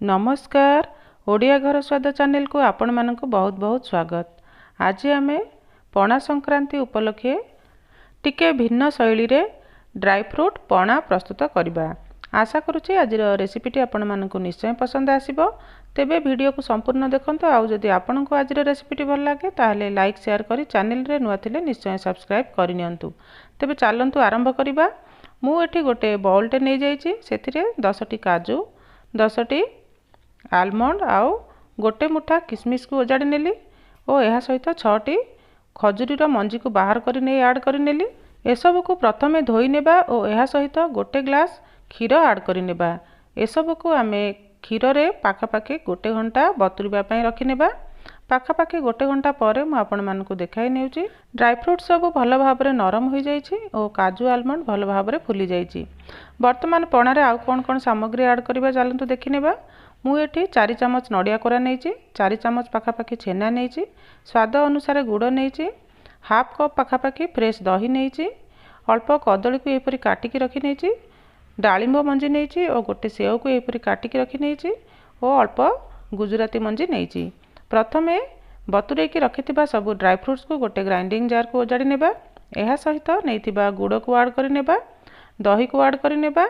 नमस्कार ओडिया घर स्वाद चैनल को आपण मानक बहुत बहुत स्वागत। आज आम पणा संक्रांति उपलक्षे टिके भिन्न शैली रे ड्राई फ्रूट पणा प्रस्तुत करवा। आशा करुच्ची आज रेसिपीटी आपण मानक निश्चय पसंद आसीबो। तेबे वीडियो को संपूर्ण देखंतु। आउ जदि आपण को आज रेसिपीटी भल लागे ताहले लाइक शेयर करी चैनल रे नुआ थिले निश्चय सब्सक्राइब करनियंतु। तेबे चलंतु आरंभ करवा। मु एठी गोटे बाउलटे नै जाईची, सेथिरे 10टी काजू, 10टी आलमंड आउ गोटे मुठा किसमिस को ओजाड़ी नेली और यह सहित 6टी खजुरीर मंजी को बाहर कर नहीं ऐड कर नेली। एसबू को प्रथमे धोई नेबा और यह सहित गोटे ग्लास क्षीर ऐड कर नेबा। एसबू को आम क्षीर रे पाखापाखि गोटे घंटा बतुरिबा पई रखि नेबा। पाखापाखि गोटे घंटा पर मु आपण मानकु देखाई नेउची। ड्राई फ्रूट सब भल भाव में नरम हो जाइछि और काजू आलमंड भल भाव में फुली जाइछि। वर्तमान पणारे आउ कौन कौन सामग्री ऐड करबा चलंतु देखि नेबा। मु एठी 4 चामच नड़िया कोरा नेइछि, 4 चामच पाखापाखि छेना नेइछि, स्वाद अनुसार गुड़ नेइछि, हाफ कप पाखापाखि फ्रेश दही नेइछि, अल्प कदली को एपरि काटिकी रखि नेइछि, डालिंब मंजी नेइछि और गोटे सेव को एपरि काटिकी रखि नेइछि और अल्प गुजराती मंजी नेइछि। प्रथमे बतुरेकी रखिथिबा सब ड्राई फ्रूट्स को गोटे ग्राइंडिंग जार को ओजाड़ी नेबा। एहा सहित नेइथिबा गुड़ को ऐड करि नेबा, दही को ऐड करि नेबा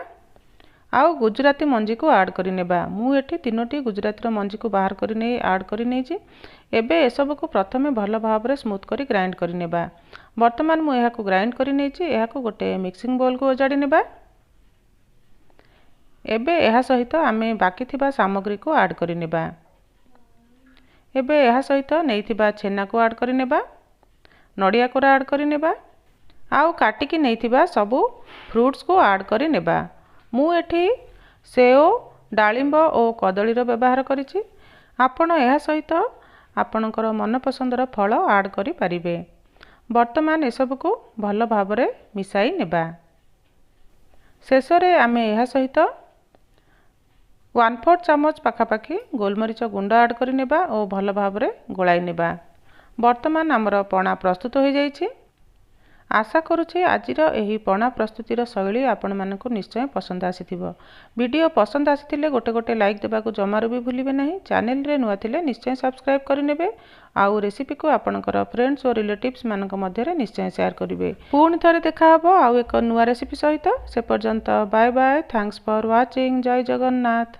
आउ गुजराती मंजी को ऐड करि नेबा। मु एठी 3टी गुजराती मंजी को बाहर करि नै ऐड करि नेछि। एबे एसबू को प्रथमे भल भाव में स्मूथ करि ग्राइंड करि नेबा। वर्तमान मु एहा को ग्राइंड करि नेछि। एहा को गोटे मिक्सिंग बोल को ओजाड़ी नेबा। एबे एहा सहित आमे बाकी थिबा सामग्री को ऐड करि नेबा। एबे एहा सहित नेइथिबा छेना को ऐड करि नेबा, नड़िया कोरा ऐड करि नेबा आउ काटिकी नेइथिबा सबु फ्रूट्स को ऐड करि नेबा। मु एठी सेव, डालिंब और कदलीर व्यवहार करिछि। आपण एहा सहित आपणकर मन पसंदर फल ऐड करि परिबे। वर्तमान एसबू को भल भाव में मिसाई नेबा। शेष रे आमे एहा सहित 1/4 चामच पाखापाखि गोलमरीच गुंड ऐड करि नेबा और भल भाव में गोलाई नेबा। वर्तमान आमर पणा प्रस्तुत हो जाइछि। आशा करुछि आजिर एही पणा प्रस्तुतिर शैली आपण मानकु निश्चय पसंद आसीथिबो। वीडियो पसंद आसीथिले गोटे गोटे लाइक देबाकु जमारू भी भूलिबे नहीं। चैनल रे नुआ थिले निश्चय सब्सक्राइब करिनेबे आउ रेसिपी को आपणकर फ्रेंड्स और रिलेटिव्स मानक मध्यरे निश्चय शेयर करिवे। पुणी थरे देखा हबो आउ एक नुआ रेसिपी सहित। से पर्यंत bye bye. Thanks for watching. जय जगन्नाथ।